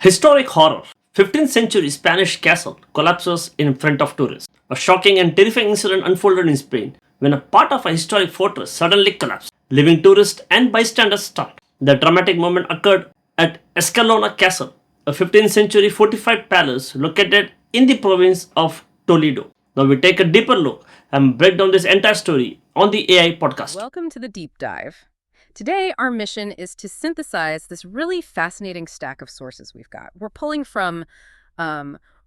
Historic horror. 15th century Spanish castle collapses in front of tourists. A shocking and terrifying incident unfolded in Spain when a part of a historic fortress suddenly collapsed, leaving tourists and bystanders stunned. The dramatic moment occurred at Escalona Castle, a 15th century fortified palace located in the province of Toledo. Now we take a deeper look and break down this entire story on the AI podcast. Welcome to the deep dive. Today, our mission is to synthesize this really fascinating stack of sources we've got. We're pulling from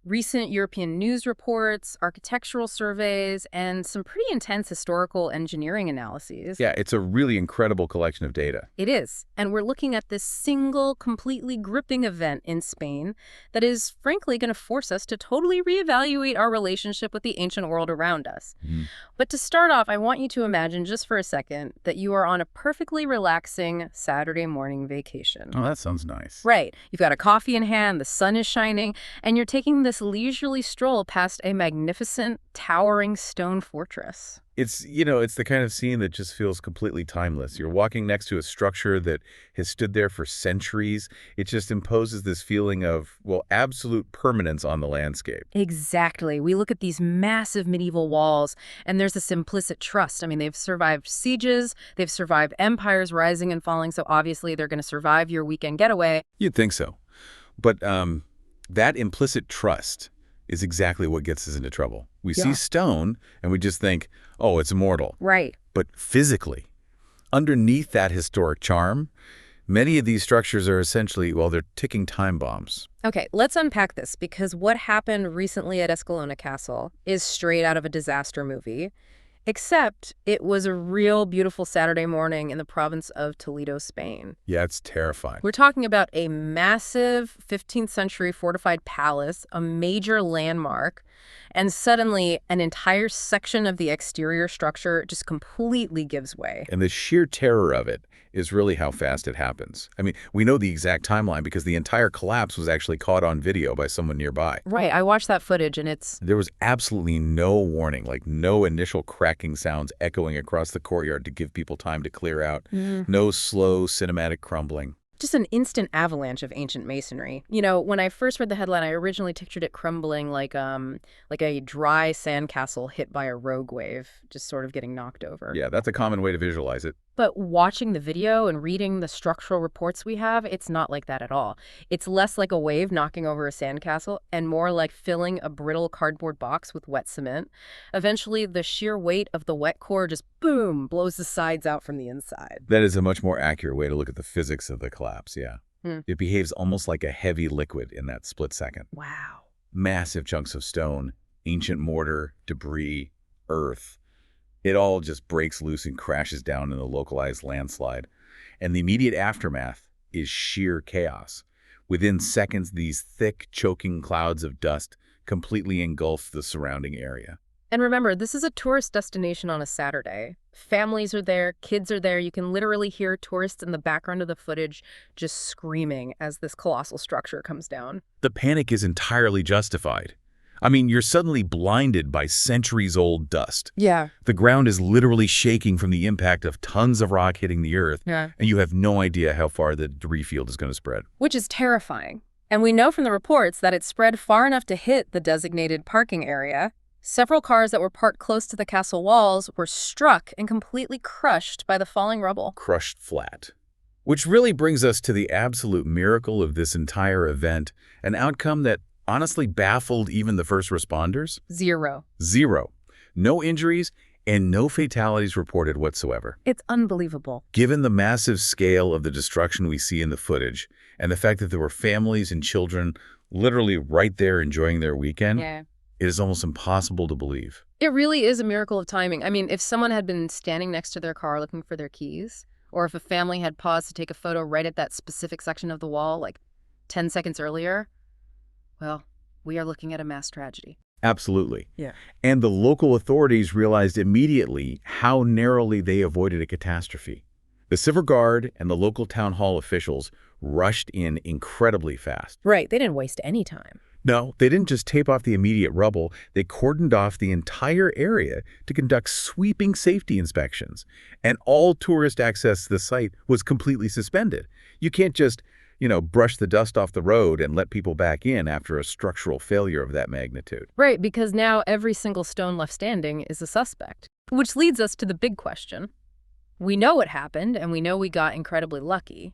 recent European news reports, architectural surveys, and some pretty intense historical engineering analyses. Yeah, it's a really incredible collection of data. It is. And we're looking at this single, completely gripping event in Spain that is, frankly, going to force us to totally reevaluate our relationship with the ancient world around us. But to start off, I want you to imagine just for a second that you are on a perfectly relaxing Saturday morning vacation. Oh, that sounds nice. Right. You've got a coffee in hand, the sun is shining, and you're taking this leisurely stroll past a magnificent, towering stone fortress. It's the kind of scene that just feels completely timeless. You're walking next to a structure that has stood there for centuries. It just imposes this feeling of, well, absolute permanence on the landscape. Exactly. We look at these massive medieval walls, and there's this implicit trust. I mean, they've survived sieges, they've survived empires rising and falling, so obviously they're going to survive your weekend getaway. You'd think so. But that implicit trust is exactly what gets us into trouble. We see stone, and we just think, oh, it's immortal. Right. But physically, underneath that historic charm, many of these structures are essentially, well, they're ticking time bombs. Okay, let's unpack this, because what happened recently at Escalona Castle is straight out of a disaster movie, except it was a real beautiful Saturday morning in the province of Toledo, Spain. Yeah, it's terrifying. We're talking about a massive 15th century fortified palace, a major landmark, and suddenly an entire section of the exterior structure just completely gives way. And the sheer terror of it is really how fast it happens. I mean, we know the exact timeline because the entire collapse was actually caught on video by someone nearby. Right, I watched that footage and There was absolutely no warning, like no initial cracking sounds echoing across the courtyard to give people time to clear out. No slow cinematic crumbling. just an instant avalanche of ancient masonry. You know, when I first read the headline, I originally pictured it crumbling like a dry sandcastle hit by a rogue wave, just sort of getting knocked over. Yeah, that's a common way to visualize it. But watching the video and reading the structural reports we have, it's not like that at all. It's less like a wave knocking over a sandcastle and more like filling a brittle cardboard box with wet cement. Eventually, the sheer weight of the wet core just, boom, blows the sides out from the inside. That is a much more accurate way to look at the physics of the collapse, yeah. It behaves almost like a heavy liquid in that split second. Wow. Massive chunks of stone, ancient mortar, debris, earth. It all just breaks loose and crashes down in a localized landslide. And the immediate aftermath is sheer chaos. Within seconds, these thick, choking clouds of dust completely engulf the surrounding area. And remember, this is a tourist destination on a Saturday. Families are there, kids are there. You can literally hear tourists in the background of the footage just screaming as this colossal structure comes down. The panic is entirely justified. I mean, you're suddenly blinded by centuries-old dust. Yeah. The ground is literally shaking from the impact of tons of rock hitting the earth, Yeah. and you have no idea how far the debris field is going to spread. Which is terrifying. And we know from the reports that it spread far enough to hit the designated parking area. Several cars that were parked close to the castle walls were struck and completely crushed by the falling rubble. Crushed flat. Which really brings us to the absolute miracle of this entire event, an outcome that honestly baffled even the first responders. Zero. No injuries and no fatalities reported whatsoever. It's unbelievable. Given the massive scale of the destruction we see in the footage and the fact that there were families and children literally right there enjoying their weekend, it is almost impossible to believe. It really is a miracle of timing. I mean, if someone had been standing next to their car looking for their keys, or if a family had paused to take a photo right at that specific section of the wall, like 10 seconds earlier, well, we are looking at a mass tragedy. Absolutely. Yeah. And the local authorities realized immediately how narrowly they avoided a catastrophe. The Civil Guard and the local town hall officials rushed in incredibly fast. Right. They didn't waste any time. No, they didn't just tape off the immediate rubble. They cordoned off the entire area to conduct sweeping safety inspections. And all tourist access to the site was completely suspended. You can't just brush the dust off the road and let people back in after a structural failure of that magnitude. Right, because now every single stone left standing is a suspect. Which leads us to the big question. We know what happened, and we know we got incredibly lucky.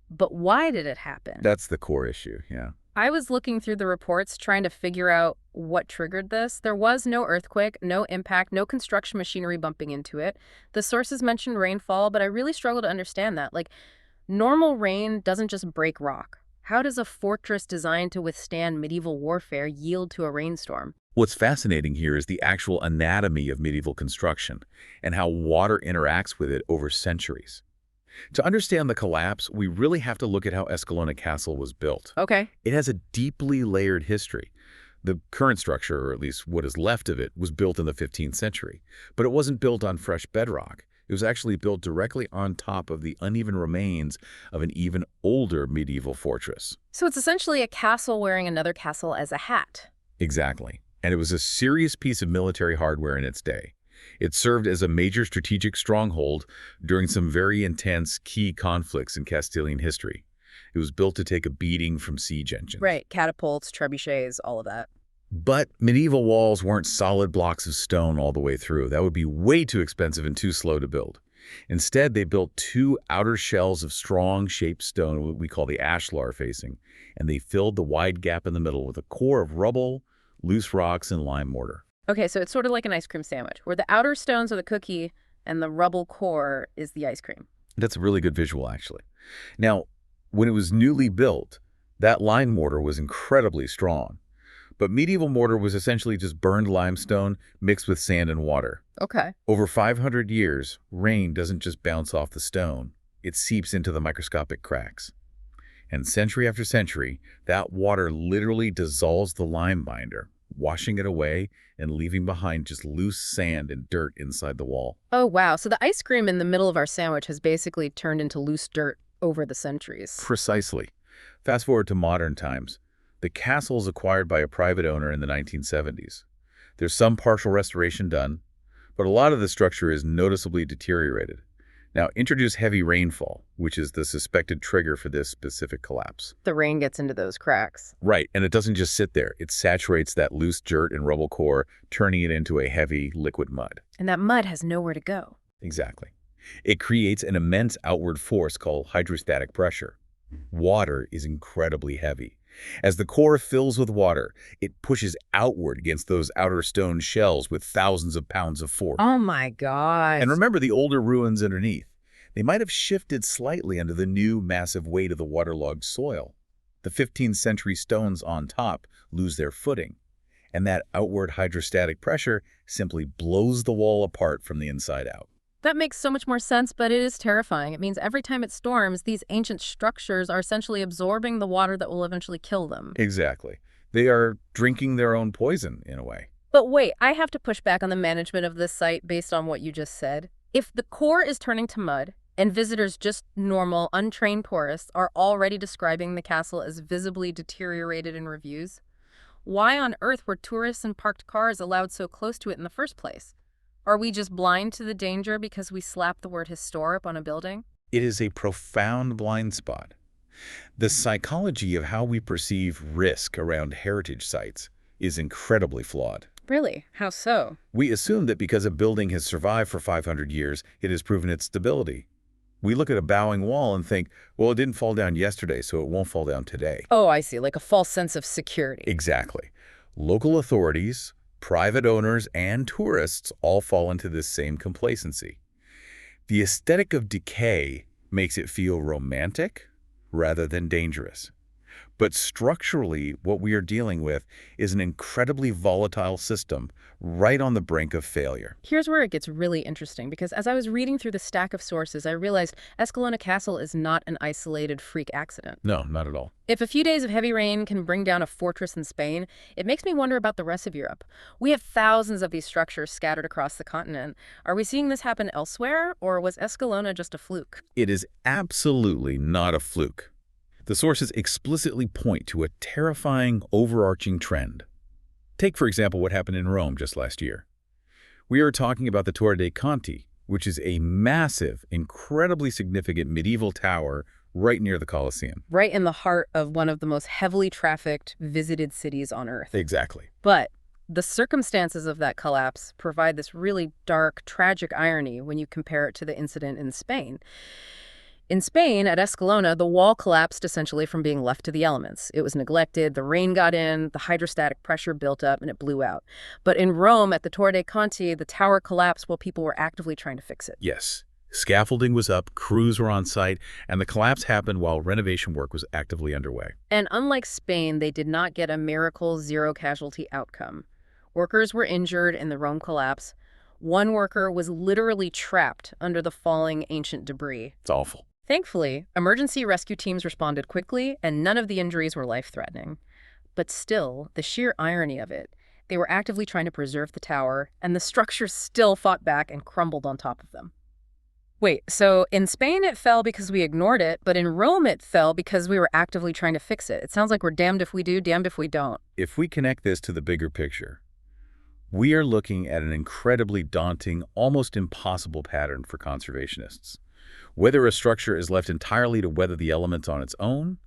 But why did it happen? That's the core issue, yeah. I was looking through the reports trying to figure out what triggered this. There was no earthquake, no impact, no construction machinery bumping into it. The sources mentioned rainfall, but I really struggle to understand that. Like, normal rain doesn't just break rock. How does a fortress designed to withstand medieval warfare yield to a rainstorm? What's fascinating here is the actual anatomy of medieval construction and how water interacts with it over centuries. To understand the collapse, we really have to look at how Escalona Castle was built. Okay. It has a deeply layered history. The current structure, or at least what is left of it, was built in the 15th century. But it wasn't built on fresh bedrock. It was actually built directly on top of the uneven remains of an even older medieval fortress. So it's essentially a castle wearing another castle as a hat. Exactly. And it was a serious piece of military hardware in its day. It served as a major strategic stronghold during some very intense key conflicts in Castilian history. It was built to take a beating from siege engines. Right, catapults, trebuchets, all of that. But medieval walls weren't solid blocks of stone all the way through. That would be way too expensive and too slow to build. Instead, they built two outer shells of strong-shaped stone, what we call the ashlar facing, and they filled the wide gap in the middle with a core of rubble, loose rocks, and lime mortar. Okay, so it's sort of like an ice cream sandwich, where the outer stones are the cookie and the rubble core is the ice cream. That's a really good visual, actually. Now, when it was newly built, that lime mortar was incredibly strong. But medieval mortar was essentially just burned limestone mixed with sand and water. Okay. Over 500 years, rain doesn't just bounce off the stone. It seeps into the microscopic cracks. And century after century, that water literally dissolves the lime binder, washing it away and leaving behind just loose sand and dirt inside the wall. Oh, wow. So the ice cream in the middle of our sandwich has basically turned into loose dirt over the centuries. Precisely. Fast forward to modern times. The castle is acquired by a private owner in the 1970s. There's some partial restoration done, but a lot of the structure is noticeably deteriorated. Now, introduce heavy rainfall, which is the suspected trigger for this specific collapse. The rain gets into those cracks. Right, and it doesn't just sit there. It saturates that loose dirt and rubble core, turning it into a heavy liquid mud. And that mud has nowhere to go. Exactly. It creates an immense outward force called hydrostatic pressure. Water is incredibly heavy. As the core fills with water, it pushes outward against those outer stone shells with thousands of pounds of force. Oh my gosh. And remember the older ruins underneath. They might have shifted slightly under the new massive weight of the waterlogged soil. The 15th century stones on top lose their footing, and that outward hydrostatic pressure simply blows the wall apart from the inside out. That makes so much more sense, but it is terrifying. It means every time it storms, these ancient structures are essentially absorbing the water that will eventually kill them. Exactly. They are drinking their own poison, in a way. But wait, I have to push back on the management of this site based on what you just said. If the core is turning to mud, and visitors, just normal, untrained tourists, are already describing the castle as visibly deteriorated in reviews, why on earth were tourists and parked cars allowed so close to it in the first place? Are we just blind to the danger because we slapped the word historic on a building? It is a profound blind spot. The psychology of how we perceive risk around heritage sites is incredibly flawed. Really? How so? We assume that because a building has survived for 500 years, it has proven its stability. We look at a bowing wall and think, well, it didn't fall down yesterday, so it won't fall down today. Oh, I see. Like a false sense of security. Exactly. Local authorities, private owners, and tourists all fall into this same complacency. The aesthetic of decay makes it feel romantic rather than dangerous. But structurally, what we are dealing with is an incredibly volatile system right on the brink of failure. Here's where it gets really interesting, because as I was reading through the stack of sources, I realized Escalona Castle is not an isolated freak accident. No, not at all. If a few days of heavy rain can bring down a fortress in Spain, it makes me wonder about the rest of Europe. We have thousands of these structures scattered across the continent. Are we seeing this happen elsewhere, or was Escalona just a fluke? It is absolutely not a fluke. The sources explicitly point to a terrifying, overarching trend. Take, for example, what happened in Rome just last year. We are talking about the Torre dei Conti, which is a massive, incredibly significant medieval tower right near the Colosseum. Right in the heart of one of the most heavily trafficked, visited cities on Earth. Exactly. But the circumstances of that collapse provide this really dark, tragic irony when you compare it to the incident in Spain. In Spain, at Escalona, the wall collapsed essentially from being left to the elements. It was neglected, the rain got in, the hydrostatic pressure built up, and it blew out. But in Rome, at the Torre dei Conti, the tower collapsed while people were actively trying to fix it. Yes. Scaffolding was up, crews were on site, and the collapse happened while renovation work was actively underway. And unlike Spain, they did not get a miracle zero-casualty outcome. Workers were injured in the Rome collapse. One worker was literally trapped under the falling ancient debris. It's awful. Thankfully, emergency rescue teams responded quickly, and none of the injuries were life-threatening. But still, the sheer irony of it, they were actively trying to preserve the tower, and the structure still fought back and crumbled on top of them. Wait, so in Spain it fell because we ignored it, but in Rome it fell because we were actively trying to fix it. It sounds like we're damned if we do, damned if we don't. If we connect this to the bigger picture, we are looking at an incredibly daunting, almost impossible pattern for conservationists. Whether a structure is left entirely to weather the elements on its own,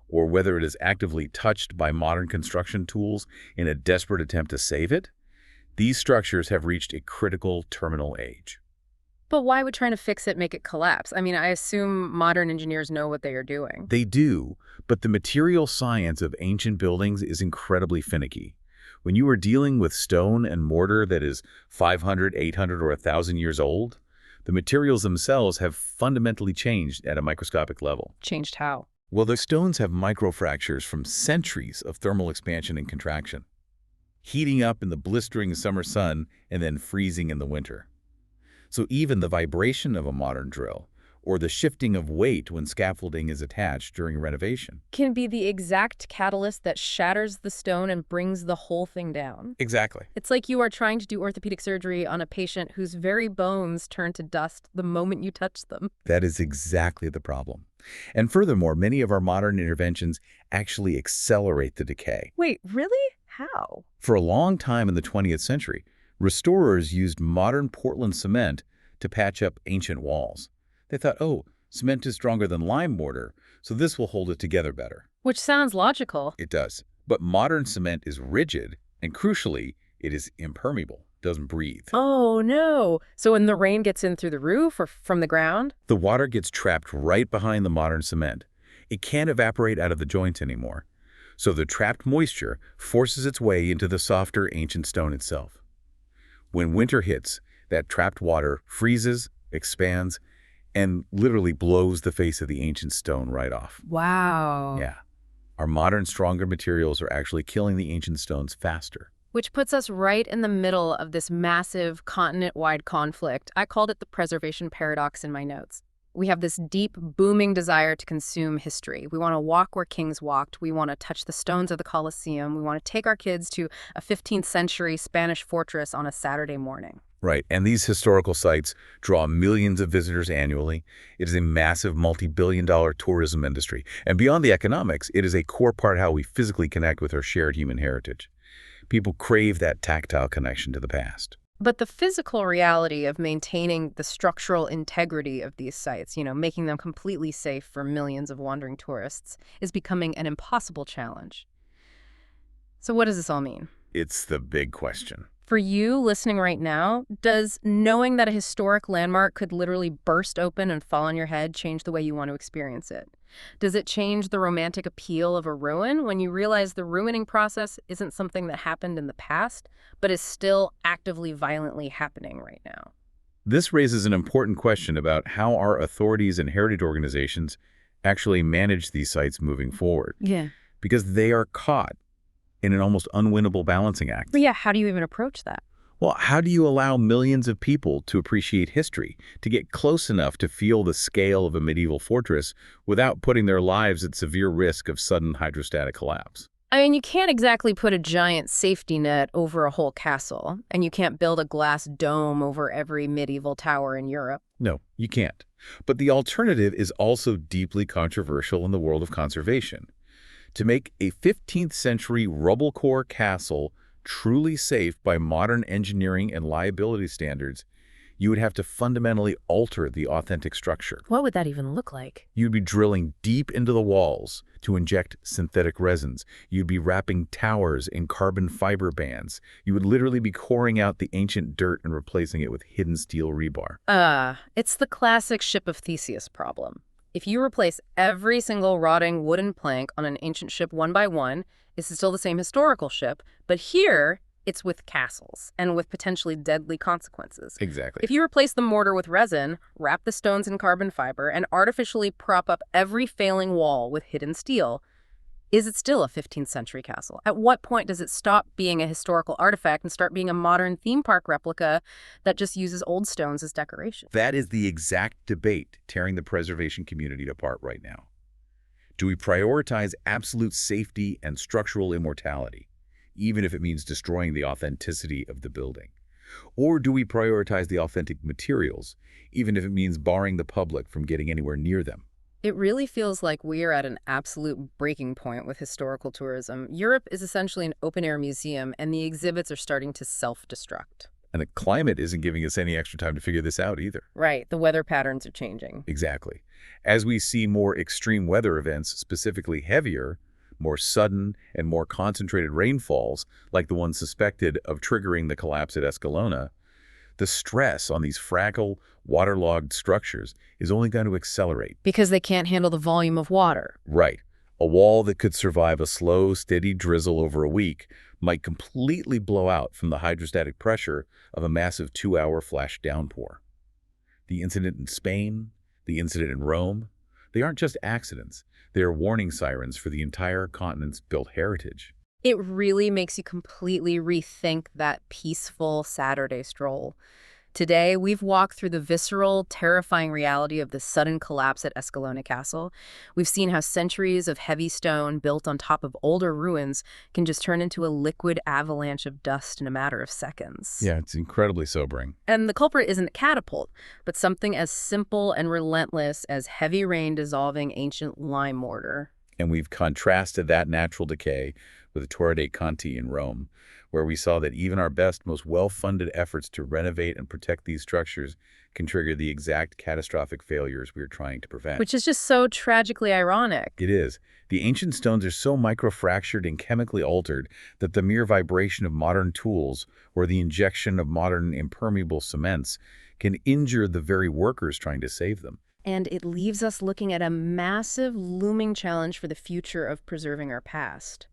or whether it is actively touched by modern construction tools in a desperate attempt to save it, these structures have reached a critical terminal age. But why would trying to fix it make it collapse? I mean, I assume modern engineers know what they are doing. They do, but the material science of ancient buildings is incredibly finicky. When you are dealing with stone and mortar that is 500, 800, or 1,000 years old, the materials themselves have fundamentally changed at a microscopic level. Changed how? Well, the stones have microfractures from centuries of thermal expansion and contraction, heating up in the blistering summer sun and then freezing in the winter. So even the vibration of a modern drill, or the shifting of weight when scaffolding is attached during renovation, Can be the exact catalyst that shatters the stone and brings the whole thing down. Exactly. It's like you are trying to do orthopedic surgery on a patient whose very bones turn to dust the moment you touch them. That is exactly the problem. And furthermore, many of our modern interventions actually accelerate the decay. Wait, really? How? For a long time in the 20th century, restorers used modern Portland cement to patch up ancient walls. They thought, oh, cement is stronger than lime mortar, so this will hold it together better. Which sounds logical. It does. But modern cement is rigid, and crucially, it is impermeable, doesn't breathe. Oh, no. So when the rain gets in through the roof or from the ground? The water gets trapped right behind the modern cement. It can't evaporate out of the joints anymore. So the trapped moisture forces its way into the softer ancient stone itself. When winter hits, that trapped water freezes, expands, and literally blows the face of the ancient stone right off. Wow. Yeah. Our modern, stronger materials are actually killing the ancient stones faster. Which puts us right in the middle of this massive continent-wide conflict. I called it the preservation paradox in my notes. We have this deep, booming desire to consume history. We want to walk where kings walked. We want to touch the stones of the Colosseum. We want to take our kids to a 15th-century Spanish fortress on a Saturday morning. Right, and these historical sites draw millions of visitors annually. It is a massive multi-billion-dollar tourism industry. And beyond the economics, it is a core part how we physically connect with our shared human heritage. People crave that tactile connection to the past. But the physical reality of maintaining the structural integrity of these sites, making them completely safe for millions of wandering tourists, is becoming an impossible challenge. So what does this all mean? It's the big question. For you listening right now, does knowing that a historic landmark could literally burst open and fall on your head change the way you want to experience it? Does it change the romantic appeal of a ruin when you realize the ruining process isn't something that happened in the past, but is still actively, violently happening right now? This raises an important question about how our authorities and heritage organizations actually manage these sites moving forward. Yeah. Because they are caught in an almost unwinnable balancing act. But yeah, how do you even approach that? Well, how do you allow millions of people to appreciate history, to get close enough to feel the scale of a medieval fortress without putting their lives at severe risk of sudden hydrostatic collapse? I mean, you can't exactly put a giant safety net over a whole castle, and you can't build a glass dome over every medieval tower in Europe. No, you can't. But the alternative is also deeply controversial in the world of conservation. To make a 15th-century rubble-core castle truly safe by modern engineering and liability standards, You would have to fundamentally alter the authentic structure. What would that even look like? You'd be drilling deep into the walls to inject synthetic resins. You'd be wrapping towers in carbon fiber bands. You would literally be coring out the ancient dirt and replacing it with hidden steel rebar. It's the classic ship of Theseus problem. If you replace every single rotting wooden plank on an ancient ship one by one, it's still the same historical ship, but here it's with castles and with potentially deadly consequences. Exactly. If you replace the mortar with resin, wrap the stones in carbon fiber, and artificially prop up every failing wall with hidden steel, is it still a 15th century castle? At what point does it stop being a historical artifact and start being a modern theme park replica that just uses old stones as decoration? That is the exact debate tearing the preservation community apart right now. Do we prioritize absolute safety and structural immortality, even if it means destroying the authenticity of the building? Or do we prioritize the authentic materials, even if it means barring the public from getting anywhere near them? It really feels like we are at an absolute breaking point with historical tourism. Europe is essentially an open-air museum, and the exhibits are starting to self-destruct. And the climate isn't giving us any extra time to figure this out either. Right, the weather patterns are changing. Exactly. As we see more extreme weather events, specifically heavier, more sudden, and more concentrated rainfalls, like the one suspected of triggering the collapse at Escalona, the stress on these fragile, waterlogged structures is only going to accelerate. Because they can't handle the volume of water. Right. A wall that could survive a slow, steady drizzle over a week might completely blow out from the hydrostatic pressure of a massive 2-hour flash downpour. The incident in Spain, the incident in Rome, they aren't just accidents. They are warning sirens for the entire continent's built heritage. It really makes you completely rethink that peaceful Saturday stroll. Today, we've walked through the visceral, terrifying reality of the sudden collapse at Escalona Castle. We've seen how centuries of heavy stone built on top of older ruins can just turn into a liquid avalanche of dust in a matter of seconds. Yeah, it's incredibly sobering. And the culprit isn't a catapult, but something as simple and relentless as heavy rain dissolving ancient lime mortar. And we've contrasted that natural decay with the Torre dei Conti in Rome, where we saw that even our best, most well-funded efforts to renovate and protect these structures can trigger the exact catastrophic failures we are trying to prevent. Which is just so tragically ironic. It is. The ancient stones are so microfractured and chemically altered that the mere vibration of modern tools or the injection of modern impermeable cements can injure the very workers trying to save them. And it leaves us looking at a massive, looming challenge for the future of preserving our past.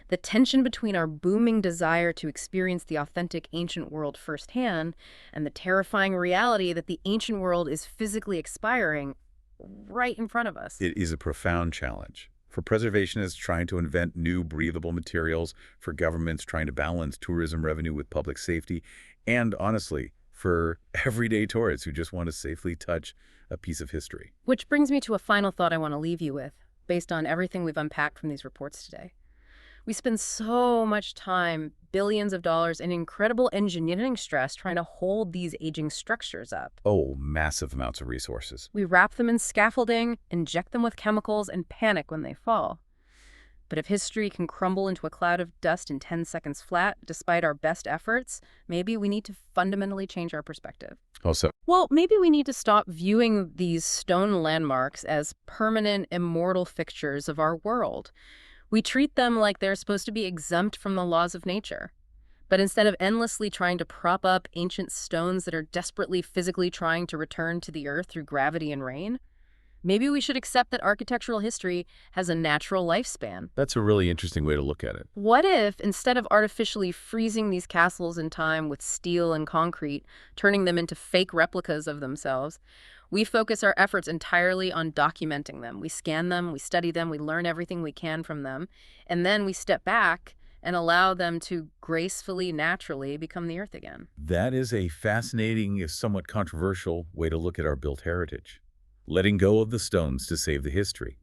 The tension between our booming desire to experience the authentic ancient world firsthand and the terrifying reality that the ancient world is physically expiring right in front of us. It is a profound challenge. For preservationists trying to invent new breathable materials, for governments trying to balance tourism revenue with public safety, and honestly, for everyday tourists who just want to safely touch a piece of history. Which brings me to a final thought I want to leave you with, based on everything we've unpacked from these reports today. We spend so much time, billions of dollars, and incredible engineering stress trying to hold these aging structures up. Oh, massive amounts of resources. We wrap them in scaffolding, inject them with chemicals, and panic when they fall. But if history can crumble into a cloud of dust in 10 seconds flat, despite our best efforts, maybe we need to fundamentally change our perspective. Also, Well, maybe we need to stop viewing these stone landmarks as permanent, immortal fixtures of our world. We treat them like they're supposed to be exempt from the laws of nature. But instead of endlessly trying to prop up ancient stones that are desperately physically trying to return to the earth through gravity and rain, maybe we should accept that architectural history has a natural lifespan. that's a really interesting way to look at it. What if, instead of artificially freezing these castles in time with steel and concrete, turning them into fake replicas of themselves, we focus our efforts entirely on documenting them. We scan them, we study them, we learn everything we can from them, and then we step back and allow them to gracefully, naturally become the earth again. That is a fascinating, if somewhat controversial, way to look at our built heritage. Letting go of the stones to save the history.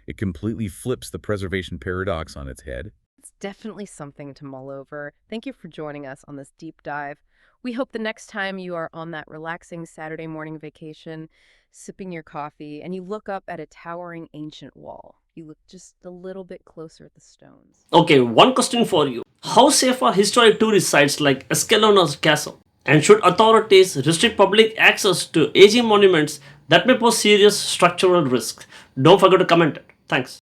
It completely flips the preservation paradox on its head. It's definitely something to mull over. Thank you for joining us on this deep dive. We hope the next time you are on that relaxing Saturday morning vacation, sipping your coffee, and you look up at a towering ancient wall, you look just a little bit closer at the stones. Okay, one question for you. How safe are historic tourist sites like Escalona Castle? And should authorities restrict public access to aging monuments that may pose serious structural risks? Don't forget to comment it. Thanks.